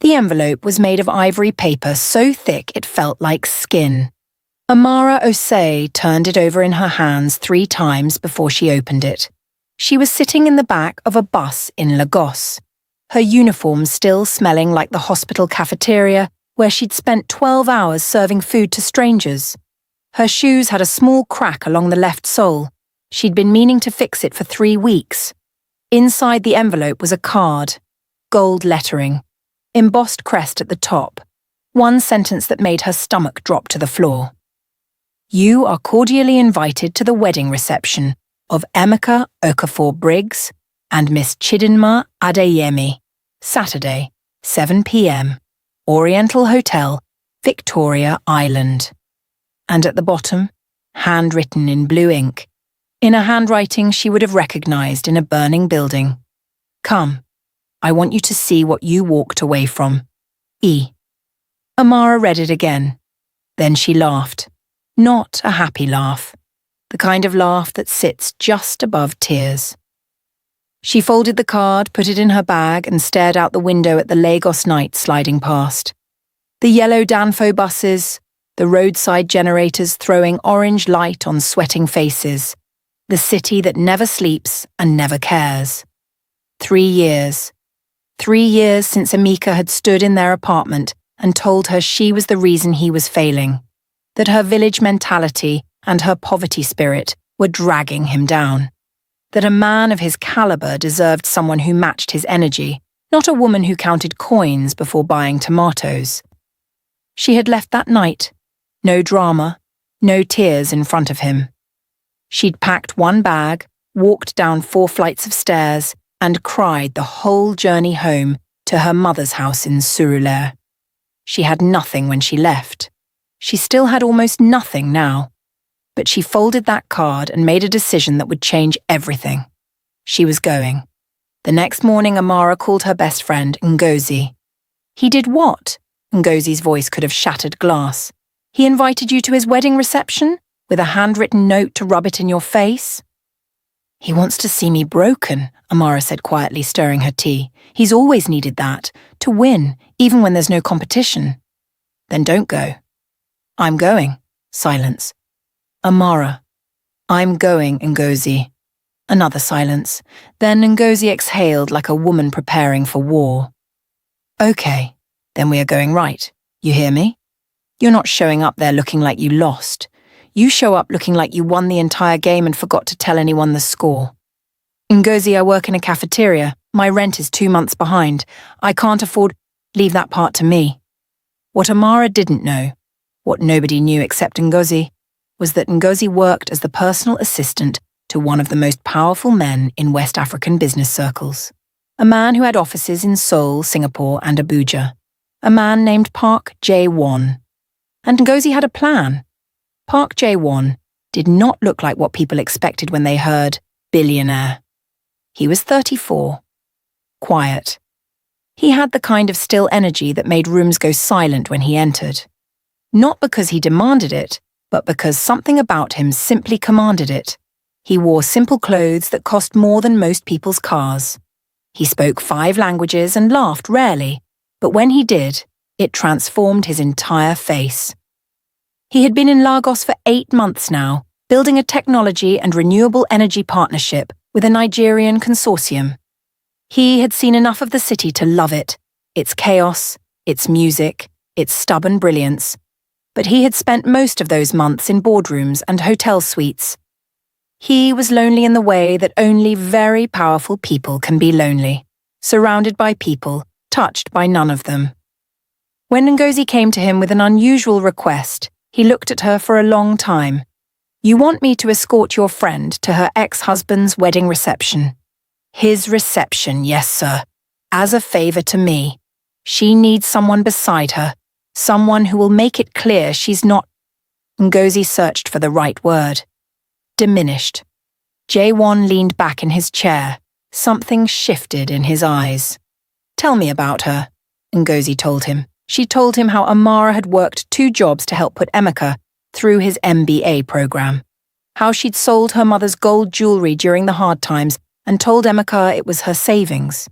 The envelope was made of ivory paper so thick it felt like skin. Amara Osei turned it over in her hands 3 times before she opened it. She was sitting in the back of a bus in Lagos, her uniform still smelling like the hospital cafeteria where she'd spent 12 hours serving food to strangers. Her shoes had a small crack along the left sole. She'd been meaning to fix it for 3 weeks. Inside the envelope was a card, gold lettering, embossed crest at the top, one sentence that made her stomach drop to the floor. You are cordially invited to the wedding reception of Emeka Okafor-Briggs and Miss Chidinma Adeyemi, Saturday, 7 p.m., Oriental Hotel, Victoria Island. And at the bottom, handwritten in blue ink, in a handwriting she would have recognized in a burning building. Come, I want you to see what you walked away from. E. Amara read it again. Then she laughed. Not a happy laugh. The kind of laugh that sits just above tears. She folded the card, put it in her bag, and stared out the window at the Lagos night sliding past. The yellow Danfo buses, the roadside generators throwing orange light on sweating faces. The city that never sleeps and never cares. 3 years. 3 years since Emeka had stood in their apartment and told her she was the reason he was failing, that her village mentality and her poverty spirit were dragging him down, that a man of his caliber deserved someone who matched his energy, not a woman who counted coins before buying tomatoes. She had left that night, no drama, no tears in front of him. She'd packed 1 bag, walked down 4 flights of stairs, and cried the whole journey home to her mother's house in Seoul. She had nothing when she left. She still had almost nothing now. But she folded that card and made a decision that would change everything. She was going. The next morning, Amara called her best friend, Ngozi. He did what? Ngozi's voice could have shattered glass. He invited you to his wedding reception? With a handwritten note to rub it in your face? He wants to see me broken, Amara said quietly, stirring her tea. He's always needed that, to win, even when there's no competition. Then don't go. I'm going. Silence. Amara. I'm going, Ngozi. Another silence. Then Ngozi exhaled like a woman preparing for war. Okay, then we are going right. You hear me? You're not showing up there looking like you lost. You show up looking like you won the entire game and forgot to tell anyone the score. Ngozi, I work in a cafeteria. My rent is 2 months behind. I can't afford... Leave that part to me. What Amara didn't know, what nobody knew except Ngozi, was that Ngozi worked as the personal assistant to one of the most powerful men in West African business circles. A man who had offices in Seoul, Singapore, and Abuja. A man named Park Jae-won. And Ngozi had a plan. Park Jae-won did not look like what people expected when they heard billionaire. He was 34. Quiet. He had the kind of still energy that made rooms go silent when he entered. Not because he demanded it, but because something about him simply commanded it. He wore simple clothes that cost more than most people's cars. He spoke 5 languages and laughed rarely, but when he did, it transformed his entire face. He had been in Lagos for 8 months now, building a technology and renewable energy partnership with a Nigerian consortium. He had seen enough of the city to love it, its chaos, its music, its stubborn brilliance. But he had spent most of those months in boardrooms and hotel suites. He was lonely in the way that only very powerful people can be lonely, surrounded by people, touched by none of them. When Ngozi came to him with an unusual request, he looked at her for a long time. You want me to escort your friend to her ex-husband's wedding reception. His reception, yes, sir. As a favor to me. She needs someone beside her, someone who will make it clear she's not... Ngozi searched for the right word. Diminished. Jae-won leaned back in his chair. Something shifted in his eyes. Tell me about her, Ngozi told him. She told him how Amara had worked 2 jobs to help put Emeka through his MBA program. How she'd sold her mother's gold jewelry during the hard times and told Emeka it was her savings.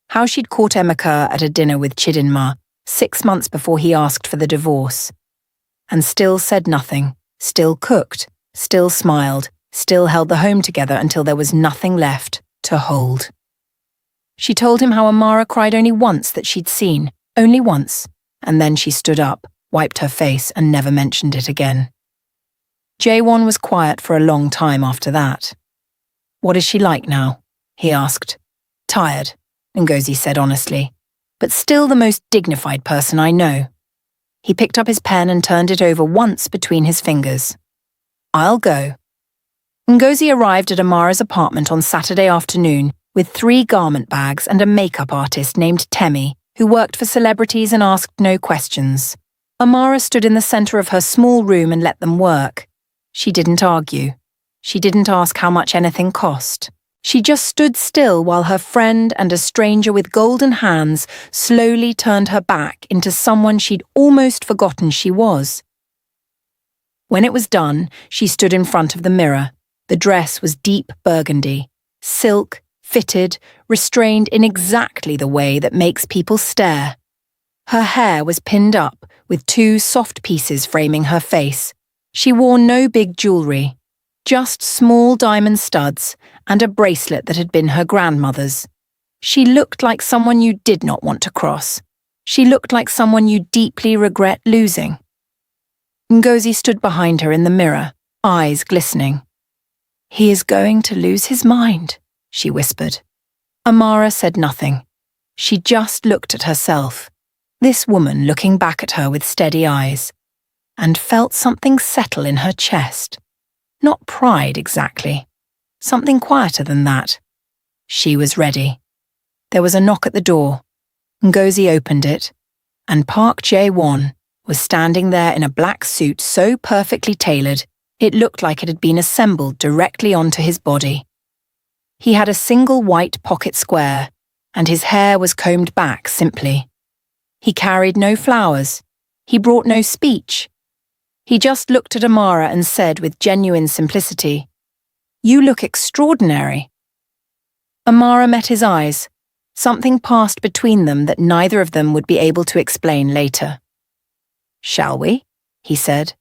How she'd caught Emeka at a dinner with Chidinma 6 months before he asked for the divorce. And still said nothing, still cooked, still smiled, still held the home together until there was nothing left to hold. She told him how Amara cried only once that she'd seen, only once, and then she stood up, wiped her face, and never mentioned it again. Jaewon was quiet for a long time after that. "What is she like now?" he asked. "Tired," Ngozi said honestly, "but still the most dignified person I know." He picked up his pen and turned it over once between his fingers. "I'll go." Ngozi arrived at Amara's apartment on Saturday afternoon with 3 garment bags and a makeup artist named Temi, who worked for celebrities and asked no questions. Amara stood in the center of her small room and let them work. She didn't argue. She didn't ask how much anything cost. She just stood still while her friend and a stranger with golden hands slowly turned her back into someone she'd almost forgotten she was. When it was done, she stood in front of the mirror. The dress was deep burgundy, silk, fitted, restrained in exactly the way that makes people stare. Her hair was pinned up with 2 soft pieces framing her face. She wore no big jewelry, just small diamond studs and a bracelet that had been her grandmother's. She looked like someone you did not want to cross. She looked like someone you deeply regret losing. Ngozi stood behind her in the mirror, eyes glistening. "He is going to lose his mind," she whispered. Amara said nothing. She just looked at herself, this woman looking back at her with steady eyes, and felt something settle in her chest. Not pride exactly, something quieter than that. She was ready. There was a knock at the door. Ngozi opened it, and Park Jae-won was standing there in a black suit so perfectly tailored it looked like it had been assembled directly onto his body. He had a single white pocket square, and his hair was combed back simply. He carried no flowers. He brought no speech. He just looked at Amara and said with genuine simplicity, "You look extraordinary." Amara met his eyes. Something passed between them that neither of them would be able to explain later. "Shall we?" he said.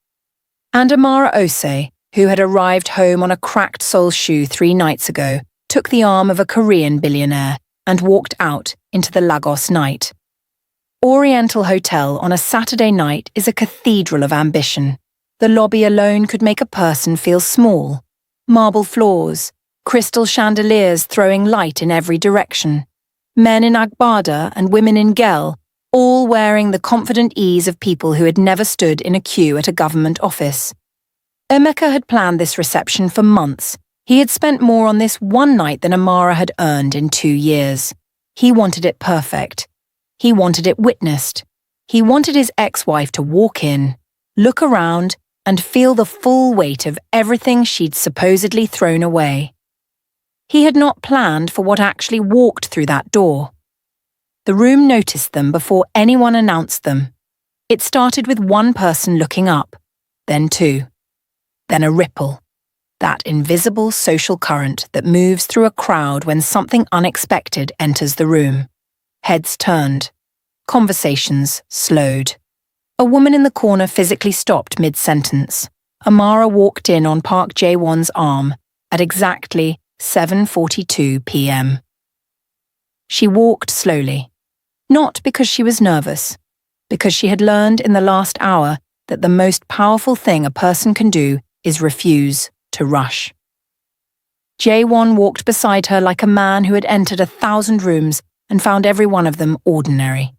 And Amara Osei, who had arrived home on a cracked sole shoe 3 nights ago, took the arm of a Korean billionaire and walked out into the Lagos night. Oriental Hotel on a Saturday night is a cathedral of ambition. The lobby alone could make a person feel small. Marble floors, crystal chandeliers throwing light in every direction. Men in agbada and women in gel, all wearing the confident ease of people who had never stood in a queue at a government office. Emeka had planned this reception for months. He had spent more on this one night than Amara had earned in 2 years. He wanted it perfect. He wanted it witnessed. He wanted his ex-wife to walk in, look around, and feel the full weight of everything she'd supposedly thrown away. He had not planned for what actually walked through that door. The room noticed them before anyone announced them. It started with one person looking up, then 2, then a ripple, that invisible social current that moves through a crowd when something unexpected enters the room. Heads turned. Conversations slowed. A woman in the corner physically stopped mid-sentence. Amara walked in on Park Jae-won's arm at exactly 7:42 p.m. She walked slowly. Not because she was nervous, because she had learned in the last hour that the most powerful thing a person can do is refuse to rush. Jae-won walked beside her like a man who had entered 1,000 rooms and found every one of them ordinary.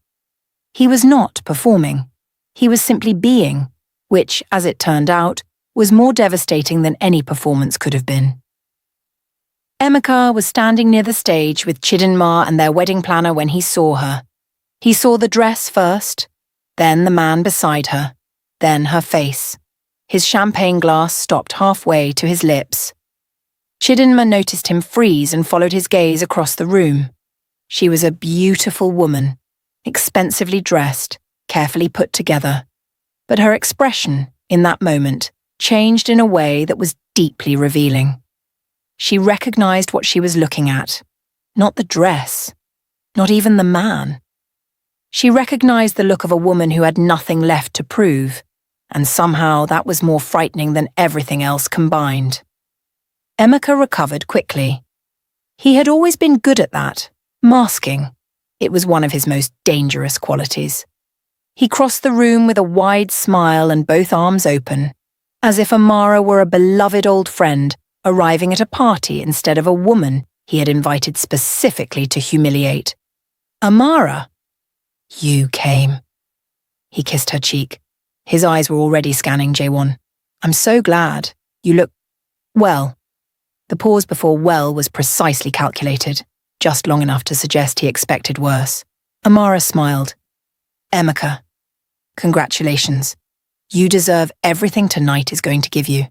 He was not performing. He was simply being, which, as it turned out, was more devastating than any performance could have been. Emeka was standing near the stage with Chidinma and their wedding planner when he saw her. He saw the dress first, then the man beside her, then her face. His champagne glass stopped halfway to his lips. Chidinma noticed him freeze and followed his gaze across the room. She was a beautiful woman, expensively dressed, carefully put together. But her expression, in that moment, changed in a way that was deeply revealing. She recognized what she was looking at. Not the dress. Not even the man. She recognized the look of a woman who had nothing left to prove, and somehow that was more frightening than everything else combined. Emeka recovered quickly. He had always been good at that, masking. It was one of his most dangerous qualities. He crossed the room with a wide smile and both arms open, as if Amara were a beloved old friend arriving at a party instead of a woman he had invited specifically to humiliate. Amara, you came. He kissed her cheek. His eyes were already scanning Jaewon. I'm so glad. You look well. The pause before well was precisely calculated, just long enough to suggest he expected worse. Amara smiled. Emeka, congratulations. You deserve everything tonight is going to give you.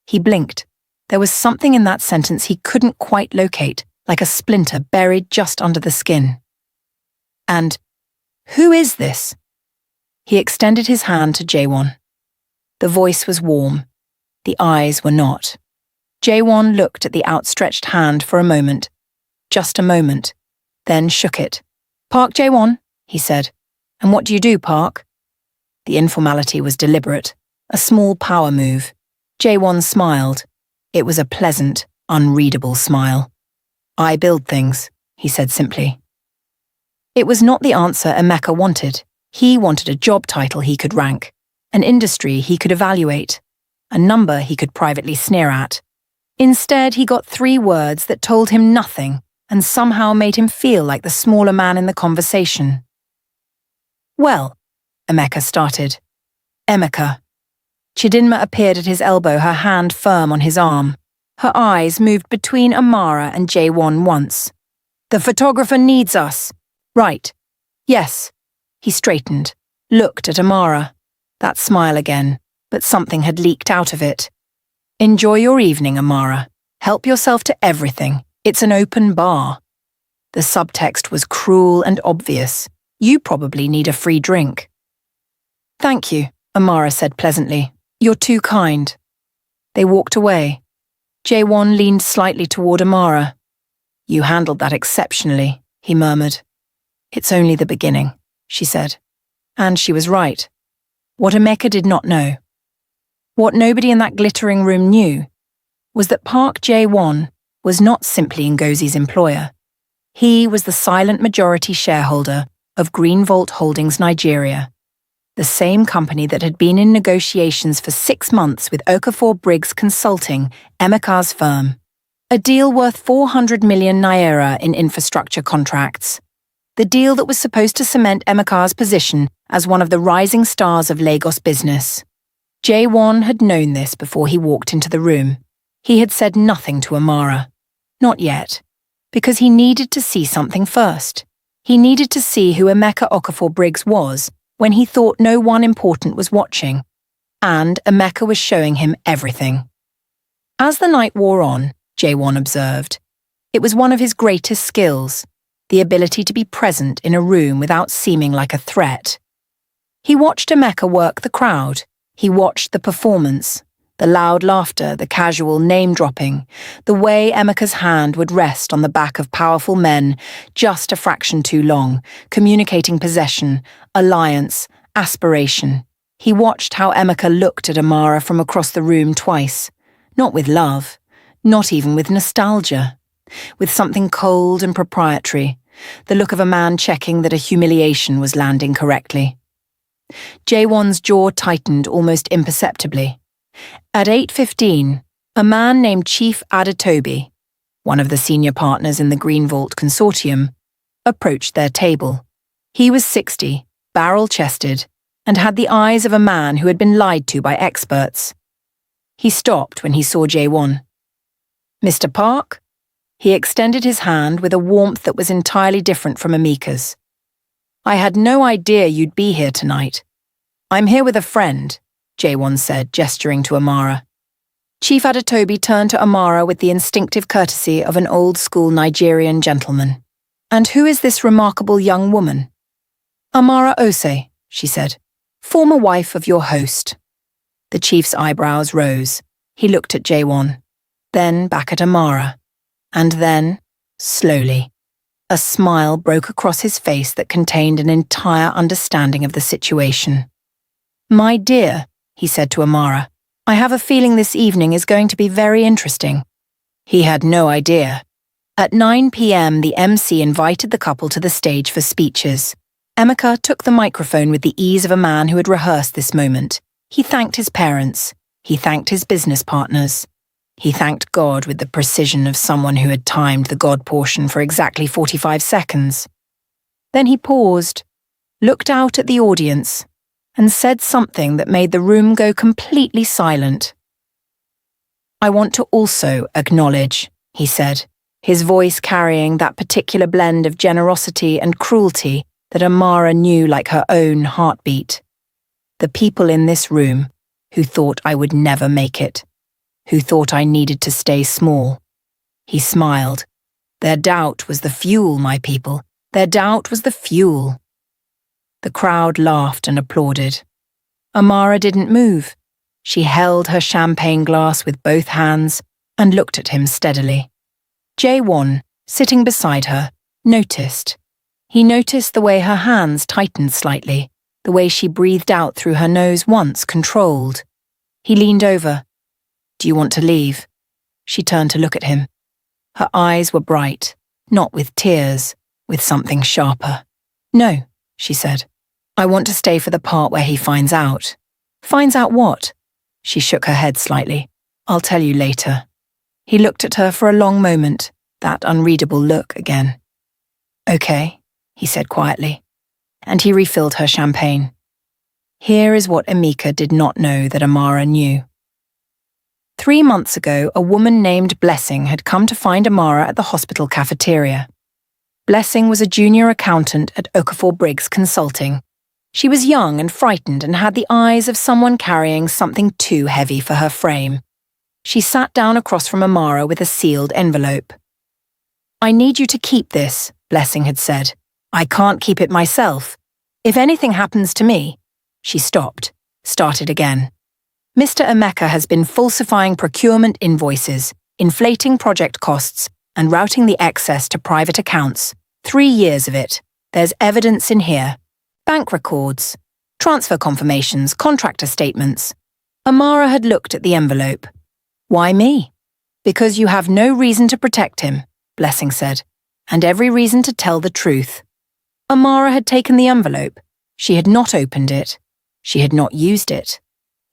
He blinked. There was something in that sentence he couldn't quite locate, like a splinter buried just under the skin. And who is this? He extended his hand to Jaewon. The voice was warm. The eyes were not. Jaewon looked at the outstretched hand for a moment. Just a moment. Then shook it. Park Jaewon, he said. And what do you do, Park? The informality was deliberate, a small power move. Jaewon smiled. It was a pleasant, unreadable smile. I build things, he said simply. It was not the answer Emeka wanted. He wanted a job title he could rank, an industry he could evaluate, a number he could privately sneer at. Instead, he got 3 words that told him nothing and somehow made him feel like the smaller man in the conversation. Well, Emeka started. Emeka. Chidinma appeared at his elbow, her hand firm on his arm. Her eyes moved between Amara and Jaewon once. The photographer needs us. Right. Yes. He straightened, looked at Amara. That smile again, but something had leaked out of it. Enjoy your evening, Amara. Help yourself to everything. It's an open bar. The subtext was cruel and obvious. You probably need a free drink. Thank you, Amara said pleasantly. You're too kind. They walked away. Jaewon leaned slightly toward Amara. You handled that exceptionally, he murmured. It's only the beginning, she said. And she was right. What Emeka did not know, what nobody in that glittering room knew, was that Park Jaewon was not simply Ngozi's employer. He was the silent majority shareholder of Greenvolt Holdings Nigeria, the same company that had been in negotiations for 6 months with Okafor Briggs Consulting, Emeka's firm. A deal worth 400 million naira in infrastructure contracts. The deal that was supposed to cement Emeka's position as one of the rising stars of Lagos business. Jaewon had known this before he walked into the room. He had said nothing to Amara. Not yet. Because he needed to see something first. He needed to see who Emeka Okafor Briggs was when he thought no one important was watching. And Emeka was showing him everything. As the night wore on, Jaewon observed, it was one of his greatest skills, the ability to be present in a room without seeming like a threat. He watched Emeka work the crowd. He watched the performance, the loud laughter, the casual name-dropping, the way Emeka's hand would rest on the back of powerful men just a fraction too long, communicating possession, alliance, aspiration. He watched how Emeka looked at Amara from across the room twice, not with love, not even with nostalgia, with something cold and proprietary, the look of a man checking that a humiliation was landing correctly. Jaewon's jaw tightened almost imperceptibly. At 8:15, a man named Chief Adetobi, one of the senior partners in the Greenvolt consortium, approached their table. He was 60, barrel-chested, and had the eyes of a man who had been lied to by experts. He stopped when he saw Jaewon. Mr. Park? He extended his hand with a warmth that was entirely different from Emeka's. I had no idea you'd be here tonight. I'm here with a friend, Jaewon said, gesturing to Amara. Chief Adetobi turned to Amara with the instinctive courtesy of an old-school Nigerian gentleman. And who is this remarkable young woman? Amara Osei, she said, former wife of your host. The chief's eyebrows rose. He looked at Jaewon, then back at Amara, and then, slowly, A smile broke across his face that contained an entire understanding of the situation. "My dear," he said to Amara, "I have a feeling this evening is going to be very interesting." He had no idea. At 9 p.m, the MC invited the couple to the stage for speeches. Emeka took the microphone with the ease of a man who had rehearsed this moment. He thanked his parents. He thanked his business partners. He thanked God with the precision of someone who had timed the God portion for exactly 45 seconds. Then he paused, looked out at the audience, and said something that made the room go completely silent. "I want to also acknowledge," he said, his voice carrying that particular blend of generosity and cruelty that Amara knew like her own heartbeat. "The people in this room who thought I would never make it, who thought I needed to stay small." He smiled. "Their doubt was the fuel, my people. Their doubt was the fuel." The crowd laughed and applauded. Amara didn't move. She held her champagne glass with both hands and looked at him steadily. Jae-won, sitting beside her, noticed. He noticed the way her hands tightened slightly, the way she breathed out through her nose once, controlled. He leaned over. "Do you want to leave?" She turned to look at him. Her eyes were bright, not with tears, with something sharper. "No," she said. "I want to stay for the part where he finds out." "Finds out what?" She shook her head slightly. "I'll tell you later." He looked at her for a long moment, that unreadable look again. "Okay," he said quietly, and he refilled her champagne. Here is what Emeka did not know that Amara knew. 3 months ago, a woman named Blessing had come to find Amara at the hospital cafeteria. Blessing was a junior accountant at Okafor Briggs Consulting. She was young and frightened and had the eyes of someone carrying something too heavy for her frame. She sat down across from Amara with a sealed envelope. "I need you to keep this," Blessing had said. "I can't keep it myself. If anything happens to me—" She stopped, started again. "Mr. Emeka has been falsifying procurement invoices, inflating project costs, and routing the excess to private accounts. 3 years of it. There's evidence in here. Bank records, transfer confirmations, contractor statements." Amara had looked at the envelope. "Why me?" "Because you have no reason to protect him," Blessing said, "and every reason to tell the truth." Amara had taken the envelope. She had not opened it. She had not used it.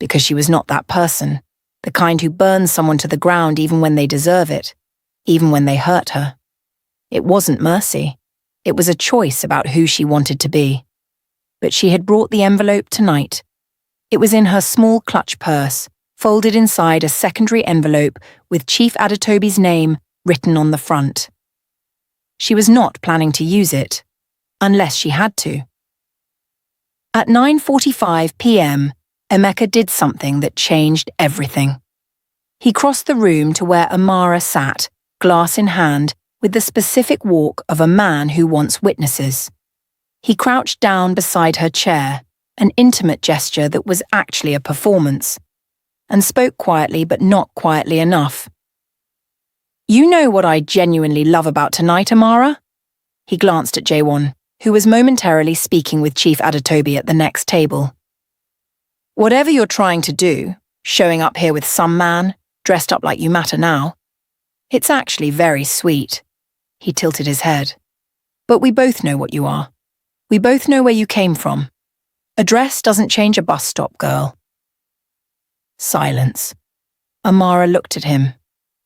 Because she was not that person, the kind who burns someone to the ground even when they deserve it, even when they hurt her. It wasn't mercy. It was a choice about who she wanted to be. But she had brought the envelope tonight. It was in her small clutch purse, folded inside a secondary envelope with Chief Adetobi's name written on the front. She was not planning to use it, unless she had to. At 9:45 p.m, Emeka did something that changed everything. He crossed the room to where Amara sat, glass in hand, with the specific walk of a man who wants witnesses. He crouched down beside her chair, an intimate gesture that was actually a performance, and spoke quietly but not quietly enough. "You know what I genuinely love about tonight, Amara?" He glanced at Jae-won, who was momentarily speaking with Chief Adetobi at the next table. "Whatever you're trying to do, showing up here with some man, dressed up like you matter now, it's actually very sweet." He tilted his head. "But we both know what you are. We both know where you came from. A dress doesn't change a bus stop, girl." Silence. Amara looked at him,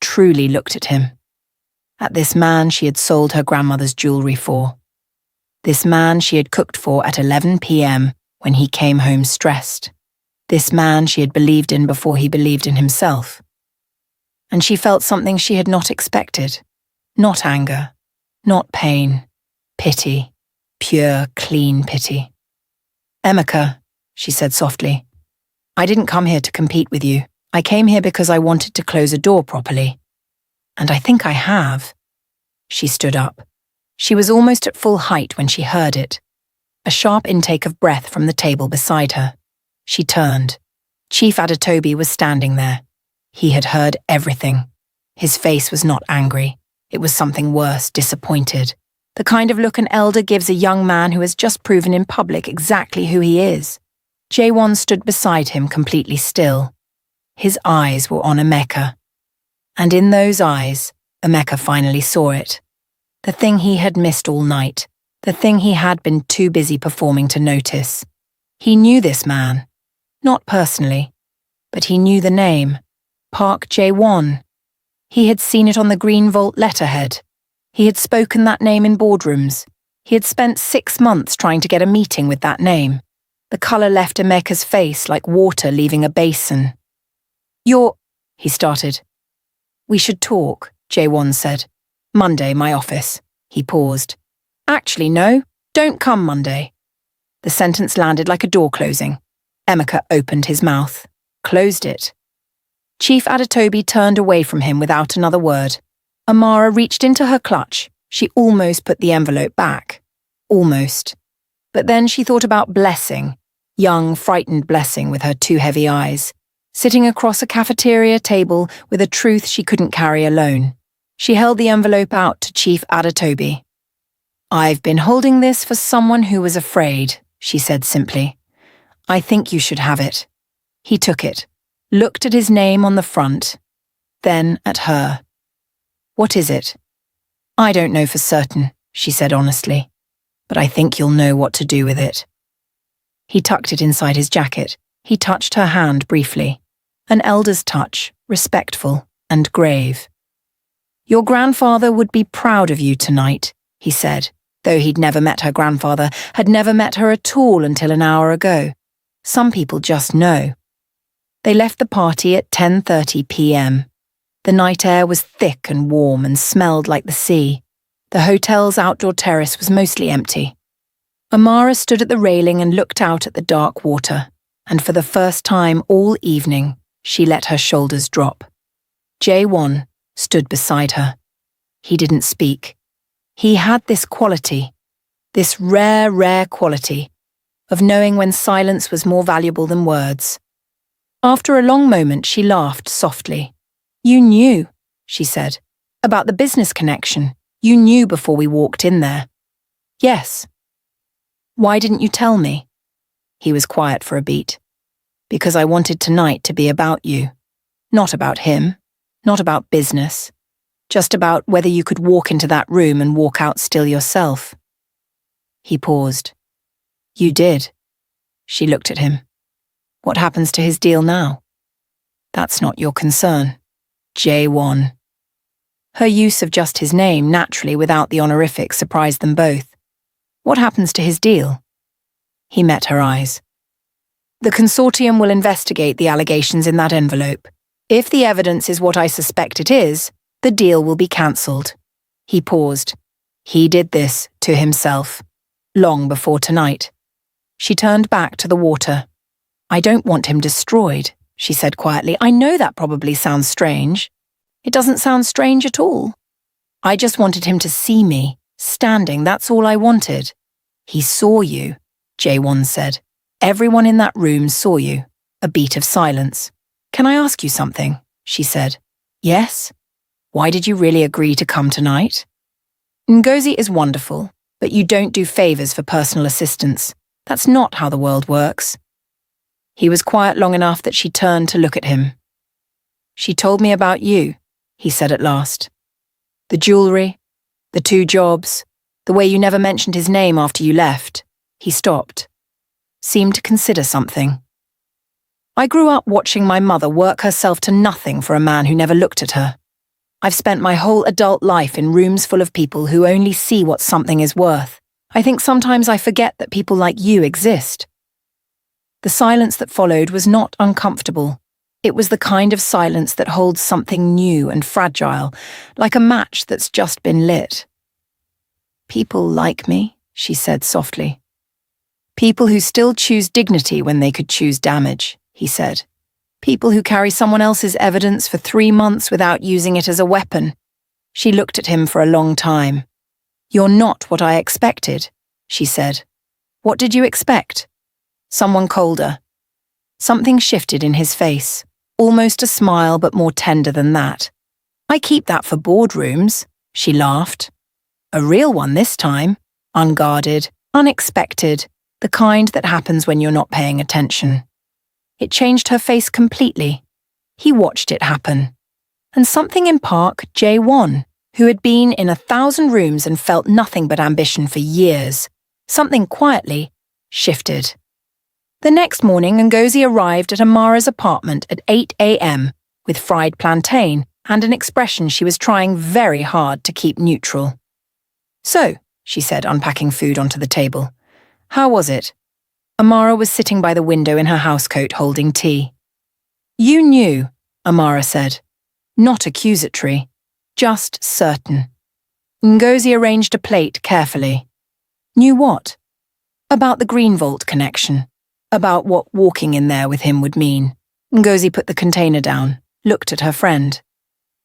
truly looked at him. At this man she had sold her grandmother's jewellery for. This man she had cooked for at 11 p.m. when he came home stressed. This man she had believed in before he believed in himself. And she felt something she had not expected. Not anger, not pain, pity, pure, clean pity. "Emeka," she said softly, "I didn't come here to compete with you. I came here because I wanted to close a door properly. And I think I have." She stood up. She was almost at full height when she heard it. A sharp intake of breath from the table beside her. She turned. Chief Adetobi was standing there. He had heard everything. His face was not angry. It was something worse, disappointed. The kind of look an elder gives a young man who has just proven in public exactly who he is. Jaewon stood beside him completely still. His eyes were on Emeka. And in those eyes, Emeka finally saw it. The thing he had missed all night. The thing he had been too busy performing to notice. He knew this man. Not personally. But he knew the name. Park Jae-won. He had seen it on the green vault letterhead. He had spoken that name in boardrooms. He had spent 6 months trying to get a meeting with that name. The colour left Emeka's face like water leaving a basin. He started. We should talk, Jae-won said. Monday, my office. He paused. Actually, no, don't come Monday. The sentence landed like a door closing. Emeka opened his mouth, closed it. Chief Adetobi turned away from him without another word. Amara reached into her clutch. She almost put the envelope back. Almost. But then she thought about Blessing, young, frightened Blessing with her two heavy eyes, sitting across a cafeteria table with a truth she couldn't carry alone. She held the envelope out to Chief Adetobi. I've been holding this for someone who was afraid, she said simply. I think you should have it. He took it, looked at his name on the front, then at her. What is it? I don't know for certain, she said honestly, but I think you'll know what to do with it. He tucked it inside his jacket. He touched her hand briefly. An elder's touch, respectful and grave. Your grandfather would be proud of you tonight, he said, though he'd never met her grandfather, had never met her at all until an hour ago. Some people just know. They left the party at 10:30 p.m. The night air was thick and warm and smelled like the sea. The hotel's outdoor terrace was mostly empty. Amara stood at the railing and looked out at the dark water, and for the first time all evening, she let her shoulders drop. Jae-won stood beside her. He didn't speak. He had this quality, this rare quality, of knowing when silence was more valuable than words. After a long moment, she laughed softly. You knew, she said, about the business connection. You knew before we walked in there. Yes. Why didn't you tell me? He was quiet for a beat. Because I wanted tonight to be about you. Not about him. Not about business. Just about whether you could walk into that room and walk out still yourself. He paused. You did. She looked at him. What happens to his deal now? That's not your concern. Jae-won. Her use of just his name, naturally without the honorific, surprised them both. What happens to his deal? He met her eyes. The consortium will investigate the allegations in that envelope. If the evidence is what I suspect it is, the deal will be cancelled. He paused. He did this to himself, long before tonight. She turned back to the water. I don't want him destroyed, she said quietly. I know that probably sounds strange. It doesn't sound strange at all. I just wanted him to see me, standing, that's all I wanted. He saw you, Jae-won said. Everyone in that room saw you. A beat of silence. Can I ask you something? She said. Yes? Why did you really agree to come tonight? Ngozi is wonderful, but you don't do favors for personal assistance. That's not how the world works. He was quiet long enough that she turned to look at him. She told me about you, he said at last. The jewelry, the 2 jobs, the way you never mentioned his name after you left. He stopped. Seemed to consider something. I grew up watching my mother work herself to nothing for a man who never looked at her. I've spent my whole adult life in rooms full of people who only see what something is worth. I think sometimes I forget that people like you exist. The silence that followed was not uncomfortable. It was the kind of silence that holds something new and fragile, like a match that's just been lit. People like me, she said softly. People who still choose dignity when they could choose damage, he said. People who carry someone else's evidence for 3 months without using it as a weapon. She looked at him for a long time. You're not what I expected, she said. What did you expect? Someone colder. Something shifted in his face, almost a smile but more tender than that. I keep that for boardrooms, she laughed. A real one this time. Unguarded, unexpected, the kind that happens when you're not paying attention. It changed her face completely. He watched it happen. And something in Park, J1, who had been in 1,000 rooms and felt nothing but ambition for years, something quietly shifted. The next morning, Ngozi arrived at Amara's apartment at 8 a.m. with fried plantain and an expression she was trying very hard to keep neutral. "So," she said, unpacking food onto the table. "How was it?" Amara was sitting by the window in her housecoat holding tea. "You knew," Amara said. Not accusatory, just certain. Ngozi arranged a plate carefully. Knew what? About the Greenvault connection. About what walking in there with him would mean. Ngozi put the container down, looked at her friend.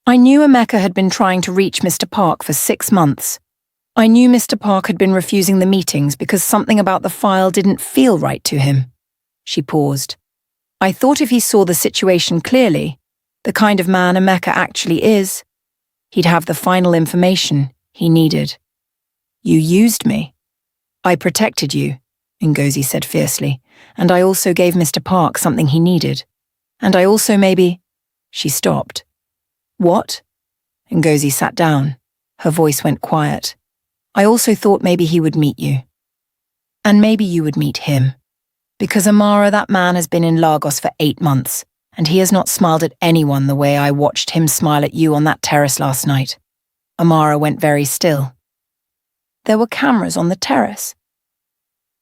"I knew Emeka had been trying to reach Mr. Park for 6 months. I knew Mr. Park had been refusing the meetings because something about the file didn't feel right to him." She paused. "I thought if he saw the situation clearly, the kind of man Emeka actually is, he'd have the final information he needed." "You used me." "I protected you," Ngozi said fiercely, "and I also gave Mr. Park something he needed. And I also maybe—" She stopped. "What?" Ngozi sat down. Her voice went quiet. "I also thought maybe he would meet you. And maybe you would meet him. Because Amara, that man has been in Lagos for 8 months, and he has not smiled at anyone the way I watched him smile at you on that terrace last night." Amara went very still. "There were cameras on the terrace."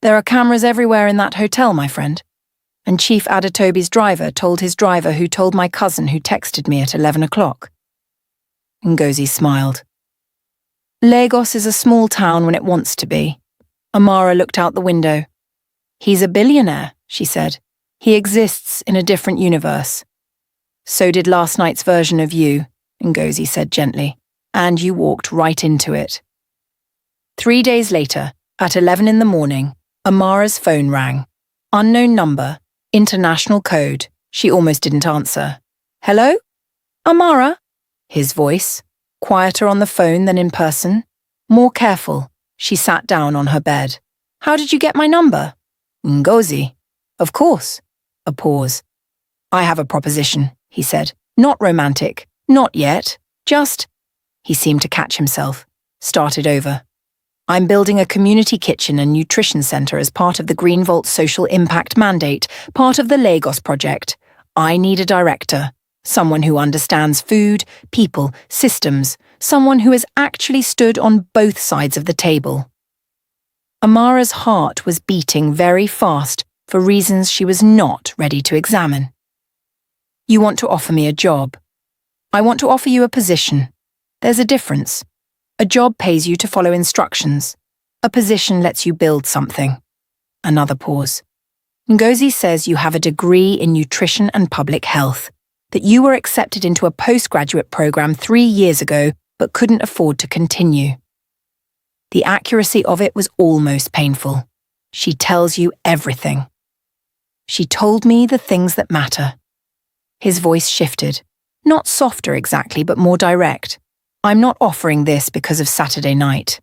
"There are cameras everywhere in that hotel, my friend. And Chief Adetobi's driver told his driver who told my cousin who texted me at 11 o'clock. Ngozi smiled. "Lagos is a small town when it wants to be." Amara looked out the window. "He's a billionaire," she said. "He exists in a different universe." "So did last night's version of you," Ngozi said gently, "and you walked right into it." 3 days later, at 11 in the morning, Amara's phone rang. Unknown number, international code. She almost didn't answer. "Hello? Amara?" His voice, quieter on the phone than in person. More careful, she sat down on her bed. "How did you get my number?" "Ngozi." "Of course." A pause. "I have a proposition," he said. "Not romantic. Not yet. Just—" He seemed to catch himself. Started over. "I'm building a community kitchen and nutrition centre as part of the Greenvault Social Impact Mandate, part of the Lagos project. I need a director. Someone who understands food, people, systems. Someone who has actually stood on both sides of the table." Amara's heart was beating very fast for reasons she was not ready to examine. "You want to offer me a job. I want to offer you a position. There's a difference. A job pays you to follow instructions. A position lets you build something." Another pause. "Ngozi says you have a degree in nutrition and public health, that you were accepted into a postgraduate program 3 years ago but couldn't afford to continue. The accuracy of it was almost painful. She tells you everything. She told me the things that matter." His voice shifted. Not softer exactly, but more direct. "I'm not offering this because of Saturday night.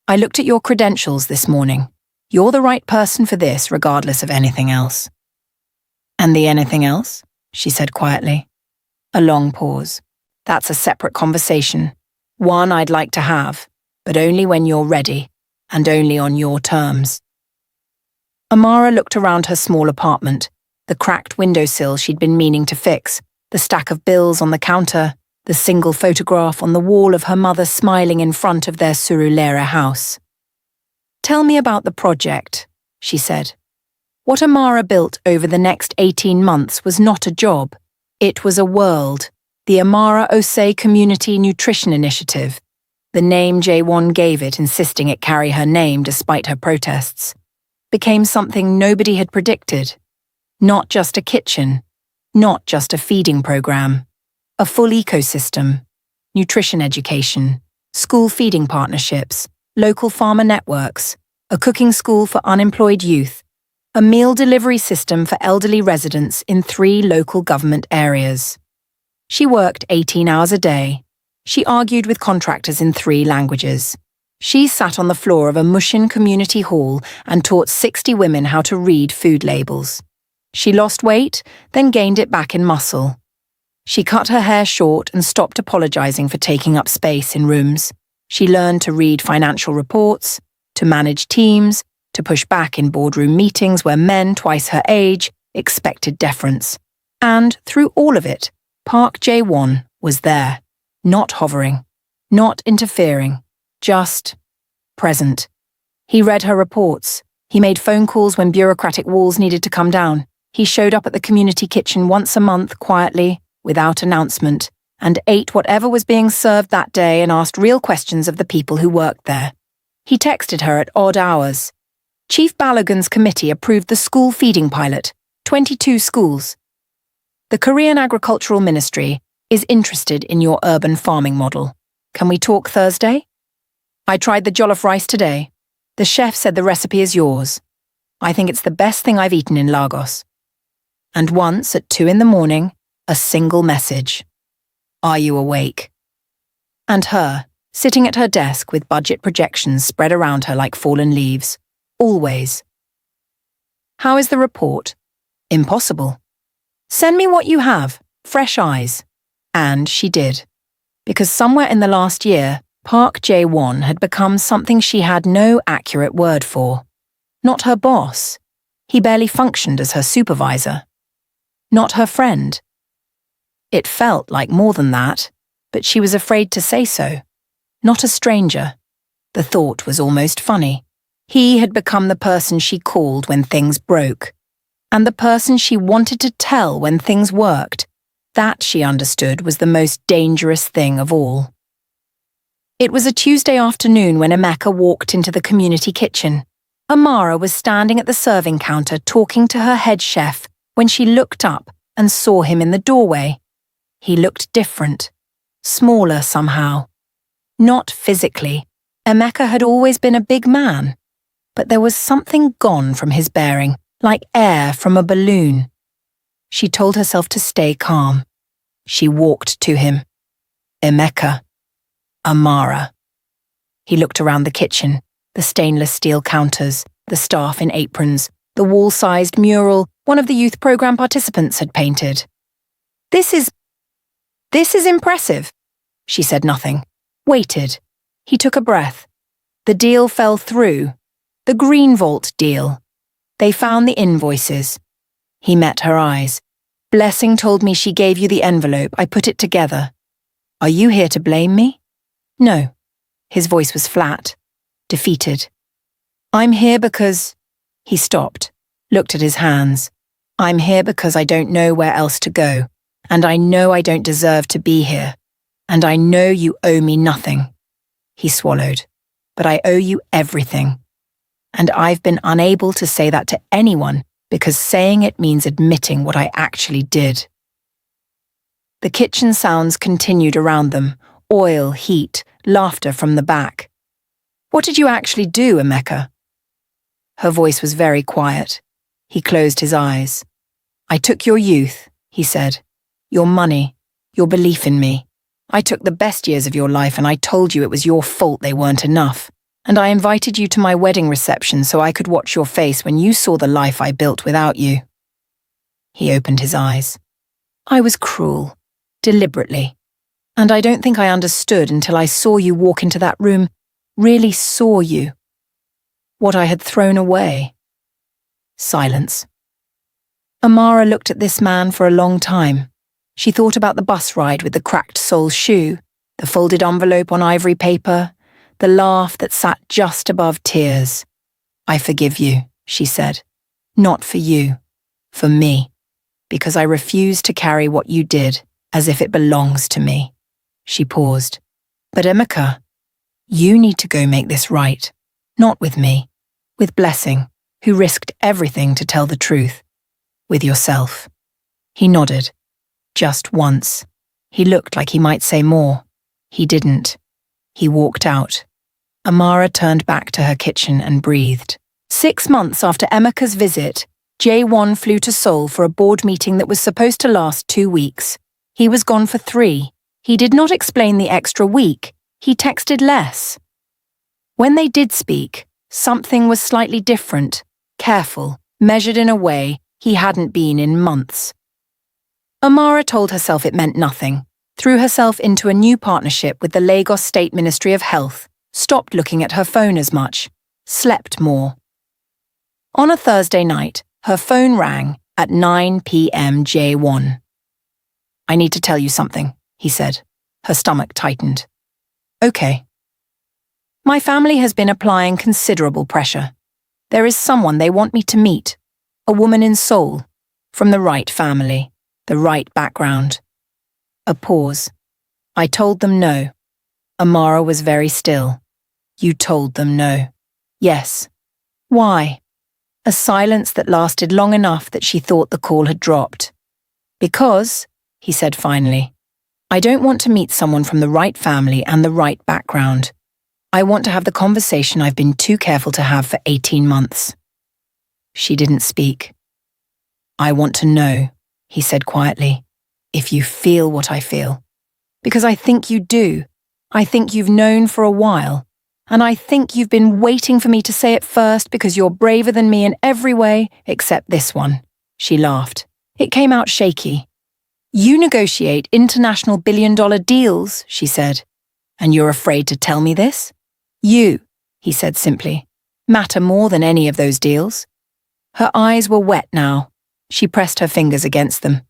I looked at your credentials this morning. You're the right person for this, regardless of anything else." "And the anything else?" she said quietly. A long pause. "That's a separate conversation. One I'd like to have, but only when you're ready, and only on your terms." Amara looked around her small apartment, the cracked windowsill she'd been meaning to fix, the stack of bills on the counter, the single photograph on the wall of her mother smiling in front of their Surulere house. "Tell me about the project," she said. What Amara built over the next 18 months was not a job. It was a world, the Amara Osei Community Nutrition Initiative. The name J1 gave it, insisting it carry her name despite her protests, became something nobody had predicted. Not just a kitchen, not just a feeding program. A full ecosystem, nutrition education, school feeding partnerships, local farmer networks, a cooking school for unemployed youth, a meal delivery system for elderly residents in 3 local government areas. She worked 18 hours a day. She argued with contractors in 3 languages. She sat on the floor of a Mushin community hall and taught 60 women how to read food labels. She lost weight, then gained it back in muscle. She cut her hair short and stopped apologizing for taking up space in rooms. She learned to read financial reports, to manage teams, to push back in boardroom meetings where men twice her age expected deference. And through all of it, Park Jae-won was there, not hovering, not interfering, just present. He read her reports. He made phone calls when bureaucratic walls needed to come down. He showed up at the community kitchen once a month quietly, without announcement, and ate whatever was being served that day and asked real questions of the people who worked there. He texted her at odd hours. Chief Balogun's committee approved the school feeding pilot, 22 schools. The Korean Agricultural Ministry is interested in your urban farming model. Can we talk Thursday? I tried the jollof rice today. The chef said the recipe is yours. I think it's the best thing I've eaten in Lagos. And once at 2 a.m, a single message. Are you awake? And her, sitting at her desk with budget projections spread around her like fallen leaves. Always. How is the report? Impossible. Send me what you have, fresh eyes. And she did. Because somewhere in the last year, Park Jae-won had become something she had no accurate word for. Not her boss. He barely functioned as her supervisor. Not her friend. It felt like more than that, but she was afraid to say so. Not a stranger. The thought was almost funny. He had become the person she called when things broke, and the person she wanted to tell when things worked. That, she understood, was the most dangerous thing of all. It was a Tuesday afternoon when Emeka walked into the community kitchen. Amara was standing at the serving counter talking to her head chef when she looked up and saw him in the doorway. He looked different, smaller somehow. Not physically. Emeka had always been a big man, but there was something gone from his bearing, like air from a balloon. She told herself to stay calm. She walked to him. Emeka. Amara. He looked around the kitchen, the stainless steel counters, the staff in aprons, the wall-sized mural one of the youth program participants had painted. This is impressive. She said nothing. Waited. He took a breath. The deal fell through. The Green Vault deal. They found the invoices. He met her eyes. Blessing told me she gave you the envelope. I put it together. Are you here to blame me? No. His voice was flat, defeated. I'm here because... He stopped, looked at his hands. I'm here because I don't know where else to go, and I know I don't deserve to be here, and I know you owe me nothing. He swallowed. But I owe you everything. And I've been unable to say that to anyone because saying it means admitting what I actually did. The kitchen sounds continued around them, oil, heat, laughter from the back. What did you actually do, Emeka? Her voice was very quiet. He closed his eyes. I took your youth, he said. Your money, your belief in me. I took the best years of your life and I told you it was your fault they weren't enough. And I invited you to my wedding reception so I could watch your face when you saw the life I built without you. He opened his eyes. I was cruel, deliberately. And I don't think I understood until I saw you walk into that room, really saw you. What I had thrown away. Silence. Amara looked at this man for a long time. She thought about the bus ride with the cracked sole shoe, the folded envelope on ivory paper, the laugh that sat just above tears. I forgive you, she said. Not for you, for me, because I refuse to carry what you did as if it belongs to me. She paused. But Emeka, you need to go make this right. Not with me, with Blessing, who risked everything to tell the truth. With yourself. He nodded. Just once. He looked like he might say more. He didn't. He walked out. Amara turned back to her kitchen and breathed. 6 months after Emeka's visit, Jae-won flew to Seoul for a board meeting that was supposed to last 2 weeks. He was gone for 3. He did not explain the extra week. He texted less. When they did speak, something was slightly different, careful, measured in a way he hadn't been in months. Amara told herself it meant nothing, threw herself into a new partnership with the Lagos State Ministry of Health, stopped looking at her phone as much, slept more. On a Thursday night, her phone rang at 9 p.m. J1. "I need to tell you something," he said. Her stomach tightened. "Okay." "My family has been applying considerable pressure. There is someone they want me to meet, a woman in Seoul, from the right family, the right background." A pause. "I told them no." Amara was very still. "You told them no." "Yes." "Why?" A silence that lasted long enough that she thought the call had dropped. "Because," he said finally, "I don't want to meet someone from the right family and the right background. I want to have the conversation I've been too careful to have for 18 months. She didn't speak. "I want to know," he said quietly, "if you feel what I feel. Because I think you do. I think you've known for a while. And I think you've been waiting for me to say it first because you're braver than me in every way except this one." She laughed. It came out shaky. "You negotiate international billion-dollar deals," she said. "And you're afraid to tell me this? You," he said simply, "matter more than any of those deals." Her eyes were wet now. She pressed her fingers against them.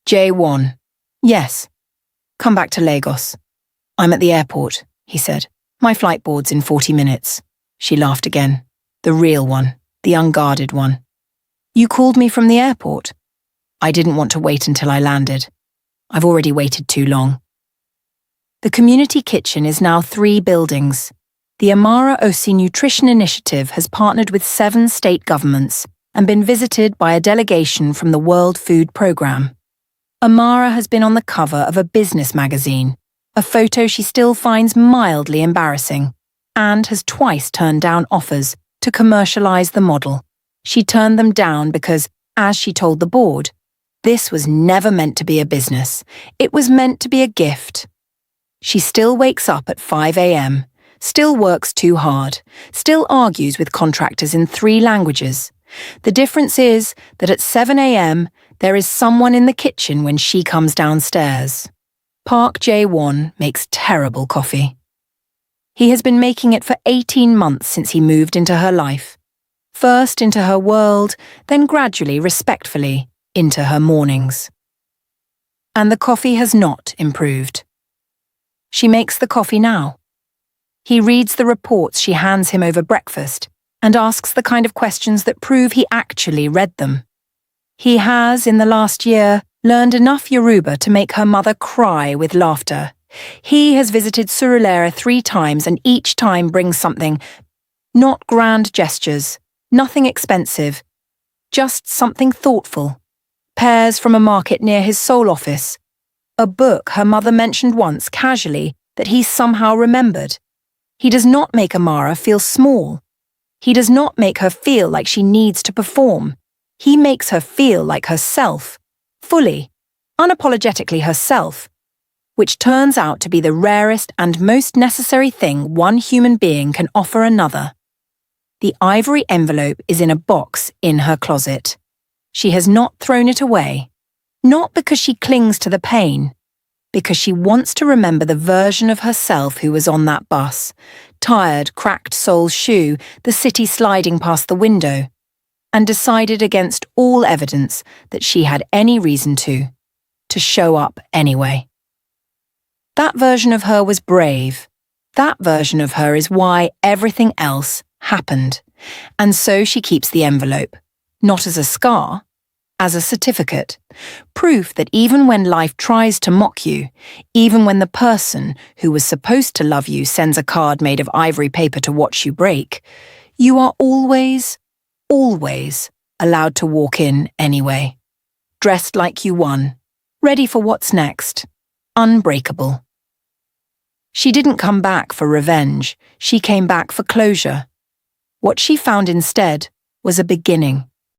"J1. Yes. Come back to Lagos." "I'm at the airport," he said. "My flight board's in 40 minutes. She laughed again. The real one, the unguarded one. "You called me from the airport?" "I didn't want to wait until I landed. I've already waited too long." The community kitchen is now 3 buildings. The Amara Osei Nutrition Initiative has partnered with 7 state governments and been visited by a delegation from the World Food Programme. Amara has been on the cover of a business magazine, a photo she still finds mildly embarrassing, and has twice turned down offers to commercialize the model. She turned them down because, as she told the board, this was never meant to be a business. It was meant to be a gift. She still wakes up at 5 a.m., still works too hard, still argues with contractors in 3 languages. The difference is that at 7 a.m., there is someone in the kitchen when she comes downstairs. Park Jae-won makes terrible coffee. He has been making it for 18 months since he moved into her life. First into her world, then gradually, respectfully, into her mornings. And the coffee has not improved. She makes the coffee now. He reads the reports she hands him over breakfast and asks the kind of questions that prove he actually read them. He has, in the last year, learned enough Yoruba to make her mother cry with laughter. He has visited Surulere 3 times and each time brings something. Not grand gestures, nothing expensive, just something thoughtful. Pears from a market near his Seoul office. A book her mother mentioned once casually that he somehow remembered. He does not make Amara feel small. He does not make her feel like she needs to perform. He makes her feel like herself. Fully, unapologetically herself, which turns out to be the rarest and most necessary thing one human being can offer another. The ivory envelope is in a box in her closet. She has not thrown it away, not because she clings to the pain, because she wants to remember the version of herself who was on that bus, tired, cracked sole's shoe, the city sliding past the window, and decided against all evidence that she had any reason to show up anyway. That version of her was brave. That version of her is why everything else happened. And so she keeps the envelope, not as a scar, as a certificate, proof that even when life tries to mock you, even when the person who was supposed to love you sends a card made of ivory paper to watch you break, you are always allowed to walk in anyway, dressed like you won, ready for what's next, unbreakable. She didn't come back for revenge, she came back for closure. What she found instead was a beginning.